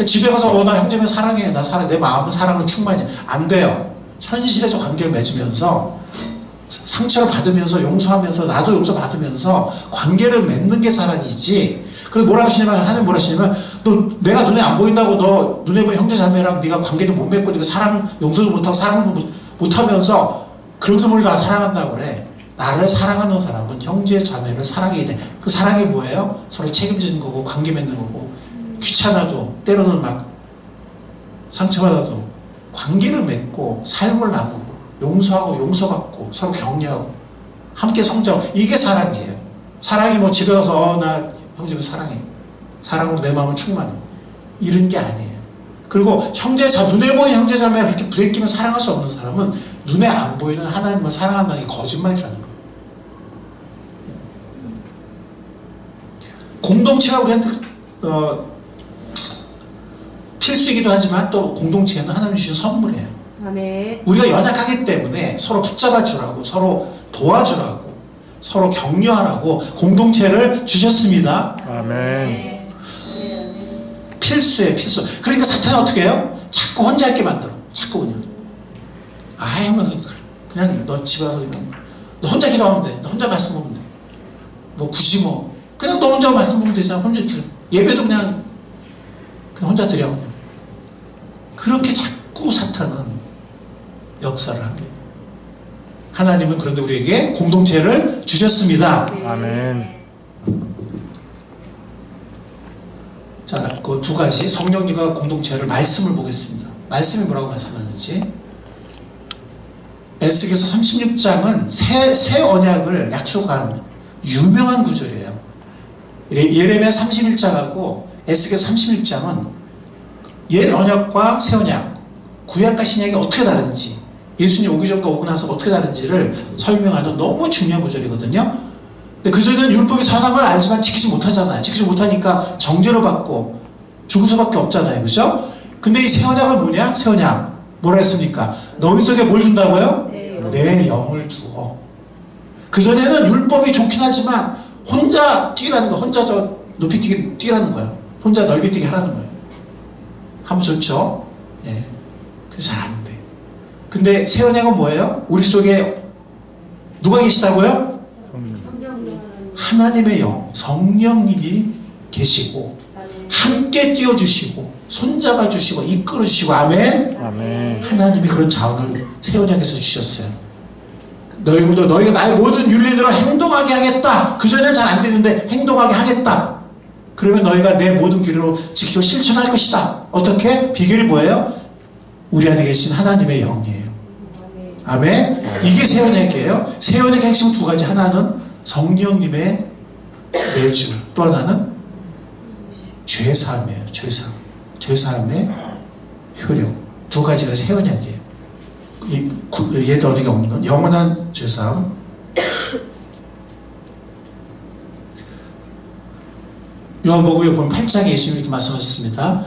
집에 가서 나 형제면 사랑해, 나 사랑해, 내 마음은 사랑을 충만히 안 돼요. 현실에서 관계를 맺으면서 상처를 받으면서 용서하면서 나도 용서받으면서 관계를 맺는 게 사랑이지. 그래서 뭐라 하시냐면 하나님 뭐라 하시냐면 내가 눈에 안 보인다고 너 눈에 보이는 형제 자매랑 네가 관계를 못 맺고 네가 사랑 용서도 못하고 사랑도 못하면서 그래서 뭘 나 사랑한다고 그래. 나를 사랑하는 사람은 형제 자매를 사랑해야 돼. 그 사랑이 뭐예요? 서로 책임지는 거고 관계 맺는 거고 귀찮아도 때로는 막 상처받아도 관계를 맺고 삶을 나누고 용서하고 용서받고 서로 격려하고 함께 성장. 이게 사랑이에요. 사랑이 뭐 집에 가서 나 형제를 사랑해. 사랑으로 내 마음을 충만해. 이런 게 아니에요. 그리고 눈에 보이는 형제 자매가 그렇게 부대끼면 사랑할 수 없는 사람은 눈에 안 보이는 하나님을 사랑한다는 게 거짓말이라는 거예요. 공동체가 우리한테 필수이기도 하지만 또 공동체는 하나님 주신 선물이에요. 아멘. 우리가 연약하기 때문에 서로 붙잡아 주라고, 서로 도와주라고, 서로 격려하라고 공동체를 주셨습니다. 아멘. 필수예요, 필수. 그러니까 사탄은 어떻게 해요? 자꾸 혼자 있게 만들어. 자꾸 그냥 너 집에 와서 너 혼자 기도하면 돼. 너 혼자 말씀 보면 돼. 뭐 굳이 그냥 너 혼자 말씀 보면 되잖아. 혼자 예배도 그냥 혼자 드려. 그렇게 자꾸 사탄은 역사를 합니다. 하나님은 그런데 우리에게 공동체를 주셨습니다. 아멘. 자, 그 두 가지 성령님과 공동체를 말씀을 보겠습니다. 말씀이 뭐라고 말씀하는지. 에스겔서 36장은 새 언약을 약속한 유명한 구절이에요. 예레미야 31장하고 에스겔 36장은 옛 언약과 새 언약, 구약과 신약이 어떻게 다른지, 예수님 오기 전과 오고 나서 어떻게 다른지를 설명하는 너무 중요한 구절이거든요. 근데 그 전에는 율법이 선한 걸 알지만 지키지 못하잖아요. 지키지 못하니까 정죄를 받고 죽을 수밖에 없잖아요. 그죠? 근데 이 새 언약은 뭐냐? 새 언약 뭐라 했습니까? 너희 속에 뭘 둔다고요? 내 영을 두어. 그 전에는 율법이 좋긴 하지만 혼자 뛰라는 거, 혼자 높이 뛰라는 거예요. 혼자 넓이 뛰게 하라는 거예요. 하면 좋죠? 예. 그래서 잘 안 돼. 근데 새 언약은 뭐예요? 우리 속에 누가 계시다고요? 하나님의 영, 성령님이 계시고 함께 띄워주시고 손잡아 주시고 이끌어 주시고 아멘. 아멘. 하나님이 그런 자원을 새 언약에서 주셨어요. 너희가 나의 모든 윤리대로 행동하게 하겠다. 그전에는 잘 안 되는데 행동하게 하겠다. 그러면 너희가 내 모든 길로 지키고 실천할 것이다. 어떻게? 비결이 뭐예요? 우리 안에 계신 하나님의 영이에요. 아멘. 이게 새 언약이에요. 새 언약의 핵심 두 가지. 하나는 성령님의 내주, 또 하나는 죄사함이에요. 죄사함의 효력. 두 가지가 새 언약이에요. 옛 언약이 없는 영원한 죄사함. 요한복음에 보면 8장에 예수님이 이렇게 말씀하셨습니다.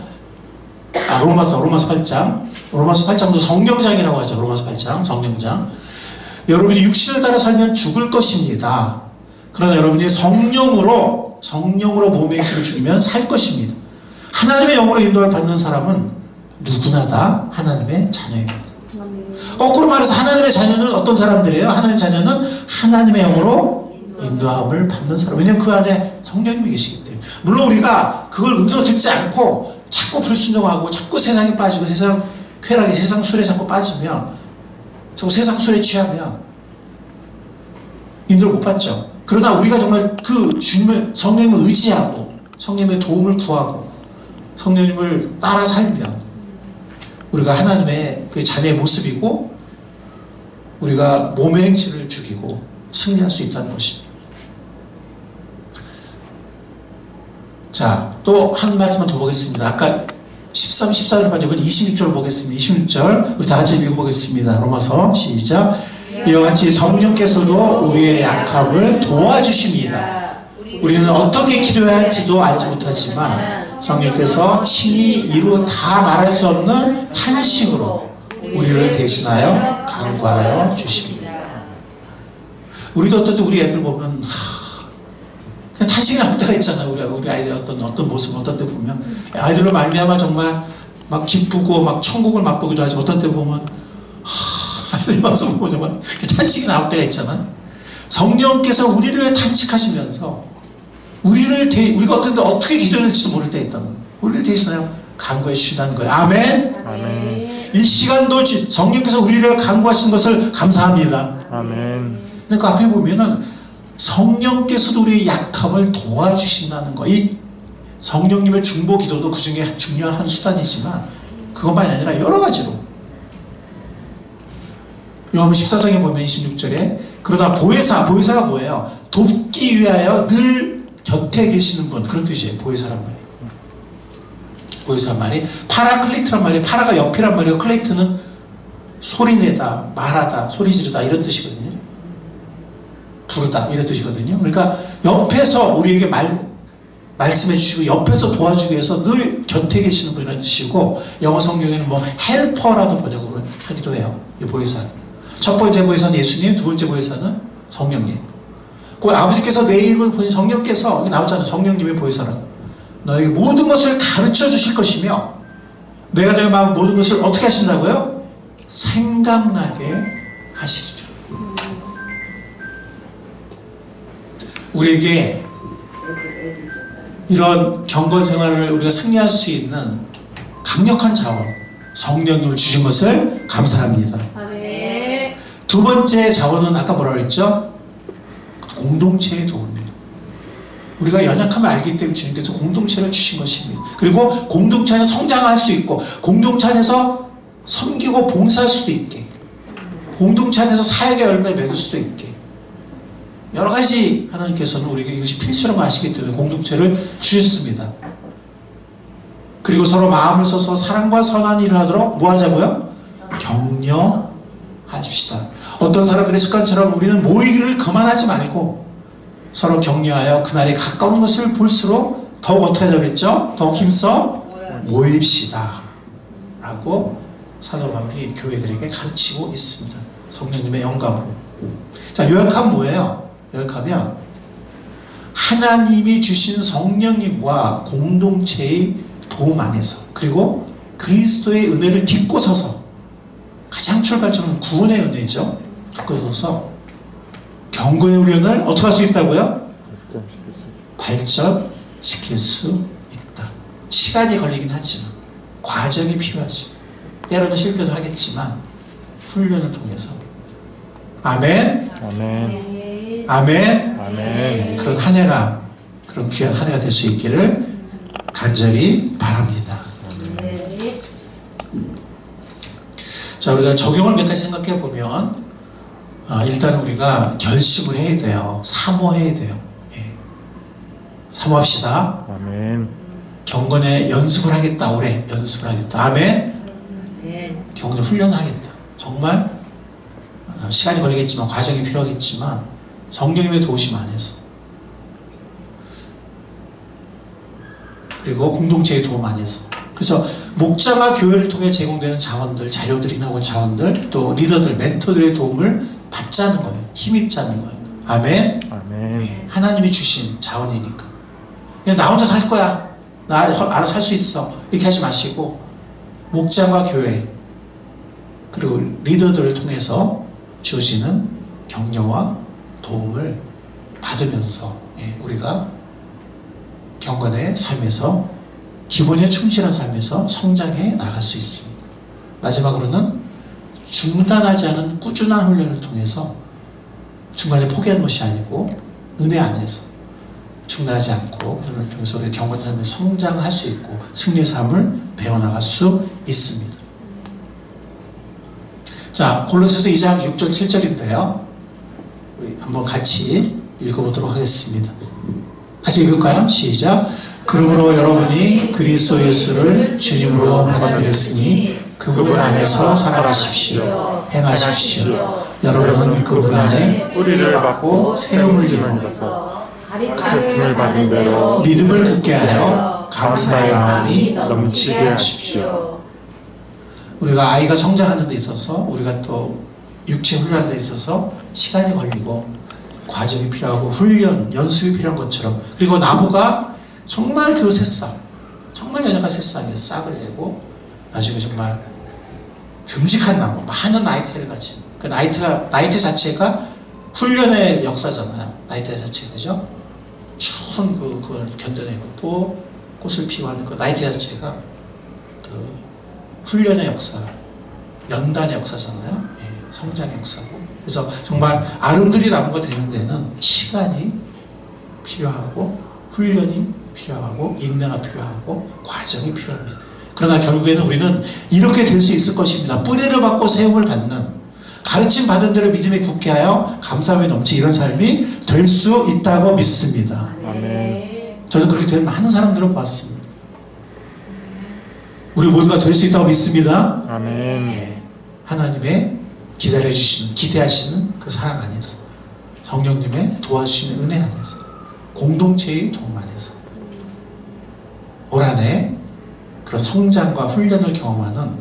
로마서 8장. 로마서 8장도 성령장이라고 하죠. 로마서 8장, 성령장. 여러분이 육신을 따라 살면 죽을 것입니다. 그러나 여러분이 성령으로 몸의 행실을 죽이면 살 것입니다. 하나님의 영으로 인도를 받는 사람은 누구나 다 하나님의 자녀입니다. 거꾸로 말해서 하나님의 자녀는 어떤 사람들이에요? 하나님의 자녀는 하나님의 영으로 인도함을 받는 사람. 왜냐하면 그 안에 성령님이 계시기 때문에. 물론 우리가 그걸 음성을 듣지 않고 자꾸 불순종하고 자꾸 세상에 빠지고 세상 쾌락에 세상 술에 자꾸 빠지면 자꾸 세상 술에 취하면 인도를 못 받죠. 그러나 우리가 정말 그 주님을 성령님을 의지하고 성령님의 도움을 구하고 성령님을 따라 살면 우리가 하나님의 그 자녀의 모습이고 우리가 몸의 행실을 죽이고 승리할 수 있다는 것입니다. 자, 또 한 말씀만 더 보겠습니다. 아까 13, 14절 반역은 26절 보겠습니다. 26절 우리 다 같이 읽어보겠습니다. 로마서 시작. 이와 같이 성령께서도 우리의 약함을 도와주십니다. 우리는 어떻게 기도해야 할지도 알지 못하지만 성령께서 친히 이루 다 말할 수 없는 탄식으로 우리를 대신하여 간구하여 주십니다. 우리도 어떤 때 우리 애들 보면 그냥 탄식이 나올 때가 있잖아요. 우리 아이들 어떤 모습 어떤 때 보면 아이들로 말미암아 정말 막 기쁘고 막 천국을 맛보기도 하지만 어떤 때 보면 아이들 와서 보면 정말 탄식이 나올 때가 있잖아요. 성령께서 우리를 위해 탄식하시면서 우리가 어떤 때 어떻게 기도해야 될지도 모를 때 있다는 거예요. 우리를 대신하여 간구해 주신다는 거예요. 아멘. 아멘. 이 시간도 성령께서 우리를 위해 간구하신 것을 감사합니다. 아멘. 근데 그 앞에 보면은 성령께서도 우리의 약함을 도와주신다는 거. 이 성령님의 중보 기도도 그 중에 중요한 한 수단이지만 그것만이 아니라 여러 가지로. 요한복음 14장에 보면 26절에 그러나 보혜사가 뭐예요? 돕기 위하여 늘 곁에 계시는 분. 그런 뜻이에요. 보혜사란 말이. 보혜사 말이 파라클레이트란 말이에요. 파라가 옆이란 말이에요. 클레이트는 소리내다, 말하다, 소리 지르다 이런 뜻이거든요. 부르다 이런 뜻이거든요. 그러니까 옆에서 우리에게 말씀해 주시고 옆에서 도와주기 위해서 늘 곁에 계시는 분이라는 뜻이고 영어 성경에는 뭐 헬퍼라는 번역으로 하기도 해요. 이 보혜사. 첫 번째 보혜사는 예수님, 두 번째 보혜사는 성령님. 그 아버지께서 내 이름을 보니 성령께서 여기 나오잖아요. 성령님의 보혜사라고. 너에게 모든 것을 가르쳐 주실 것이며 내가 너의 마음 모든 것을 어떻게 하신다고요? 생각나게 하시리라. 우리에게 이런 경건 생활을 우리가 승리할 수 있는 강력한 자원, 성령님을 주신 것을 감사합니다. 아멘. 두 번째 자원은 아까 뭐라고 했죠? 공동체의 도움이에요. 우리가 연약함을 알기 때문에 주님께서 공동체를 주신 것입니다. 그리고 공동체 안에서 성장할 수 있고 공동체 안에서 섬기고 봉사할 수도 있게 공동체 안에서 사역의 열매를 맺을 수도 있게 여러 가지 하나님께서는 우리에게 이것이 필수라고 아시기 때문에 공동체를 주셨습니다. 그리고 서로 마음을 써서 사랑과 선한 일을 하도록 뭐 하자고요? 격려하십시다. 어떤 사람들의 습관처럼 우리는 모이기를 그만하지 말고 서로 격려하여 그날이 가까운 것을 볼수록 더욱 어떻게 하자겠죠? 더욱 힘써 모입시다 라고 사도 바울이 교회들에게 가르치고 있습니다. 성령님의 영감으로. 자, 요약하면 뭐예요? 요약하면 하나님이 주신 성령님과 공동체의 도움 안에서 그리고 그리스도의 은혜를 딛고 서서 가장 출발점은 구원의 은혜죠. 그래서 경건의 훈련을 어떻게 할 수 있다고요? 발전시킬 수 있다. 시간이 걸리긴 하지만 과정이 필요하지. 때로는 실패도 하겠지만 훈련을 통해서 아멘. 아멘. 아멘. 아멘. 그런 한 해가 그런 귀한 한 해가 될 수 있기를 간절히 바랍니다. 네. 자, 우리가 적용을 몇 가지 생각해 보면 일단 우리가 결심을 해야 돼요. 사모해야 돼요. 예. 사모합시다. 아멘. 경건에 연습을 하겠다. 올해 연습을 하겠다. 아멘. 네. 경건에 훈련을 하겠다. 정말 시간이 걸리겠지만 과정이 필요하겠지만 성령님의 도우심 안에서 그리고 공동체의 도움 안에서 그래서 목자가 교회를 통해 제공되는 자원들, 자료들이나 혹은 자원들 또 리더들, 멘토들의 도움을 받자는 거예요. 힘입자는 거예요. 아멘. 아멘. 네, 하나님이 주신 자원이니까 그냥 나 혼자 살 거야. 나 알아서 살 수 있어. 이렇게 하지 마시고 목자와 교회 그리고 리더들을 통해서 주어지는 격려와 도움을 받으면서 우리가 경건의 삶에서 기본에 충실한 삶에서 성장해 나갈 수 있습니다. 마지막으로는 중단하지 않은 꾸준한 훈련을 통해서 중간에 포기하는 것이 아니고 은혜 안에서 중단하지 않고 훈련을 통해서 우리가 경건의 삶에 성장할 수 있고 승리의 삶을 배워나갈 수 있습니다. 자, 골로새서 2장 6절 7절인데요. 우리 한번 같이 읽어보도록 하겠습니다. 같이 읽을까요? 시작. 그러므로 여러분이 그리스도 예수를 주님으로 받아들였으니 그분 안에서 살아가십시오. 행하십시오. 여러분은 그분 안에 뿌리를 받고 세움을 세움을 입어서 가르침을 받은 대로 믿음을 굳게 하여 감사의 마음이 넘치게 하십시오. 우리가 아이가 성장하는 데 있어서 우리가 또 육체 훈련하는 데 있어서 시간이 걸리고 과정이 필요하고 훈련, 연습이 필요한 것처럼 그리고 나무가 정말 그 새싹 정말 연약한 새싹에서 싹을 내고 나중에 정말 듬직한 나무 많은 나이테를 가진 그 나이테 자체가 훈련의 역사잖아요. 나이테 자체가 그죠? 추운 그걸 견뎌내고 또 꽃을 피워하는 그 나이테 자체가 그 훈련의 역사, 연단의 역사잖아요. 예, 성장의 역사고. 그래서 정말 아름드리 나무가 되는 데는 시간이 필요하고 훈련이 필요하고 인내가 필요하고 과정이 필요합니다. 그러나 결국에는 우리는 이렇게 될 수 있을 것입니다. 뿌리를 받고 세움을 받는 가르침 받은 대로 믿음에 굳게 하여 감사함에 넘치 이런 삶이 될 수 있다고 믿습니다. 아멘. 저는 그렇게 된 많은 사람들을 봤습니다. 우리 모두가 될 수 있다고 믿습니다. 아멘. 예, 하나님의 기다려주시는 기대하시는 그 사랑 안에서 성령님의 도와주시는 은혜 안에서 공동체의 도움 안에서 올 한 해 그런 성장과 훈련을 경험하는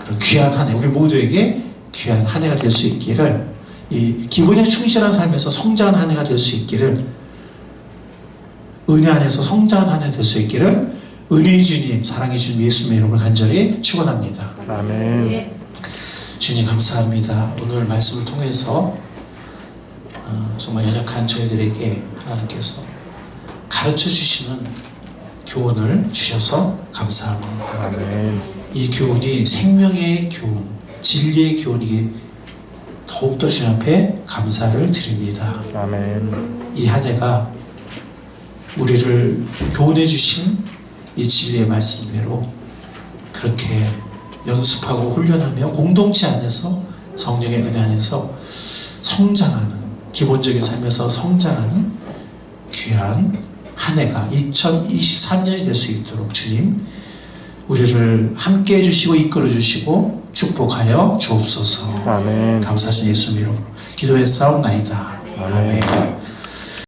그런 귀한 한 해 우리 모두에게 귀한 한 해가 될 수 있기를 이 기본에 충실한 삶에서 성장한 한 해가 될 수 있기를 은혜 안에서 성장한 한 해 될 수 있기를 은혜의 주님 사랑의 주님 예수님의 이름을 간절히 축원합니다. 아멘. 주님 감사합니다. 오늘 말씀을 통해서 정말 연약한 저희들에게 하나님께서 가르쳐 주시는 교훈을 주셔서 감사합니다. 아멘. 이 교훈이 생명의 교훈, 진리의 교훈이기 더욱더 주님 앞에 감사를 드립니다. 아멘. 이 한 해가 우리를 교훈해 주신 이 진리의 말씀대로 그렇게 연습하고 훈련하며 공동체 안에서 성령의 은혜 안에서 성장하는 기본적인 삶에서 성장하는 귀한 한 해가 2023년이 될 수 있도록 주님 우리를 함께 해주시고 이끌어 주시고 축복하여 주옵소서. 아멘. 감사하신 예수 이름 기도에 싸움나이다. 아멘.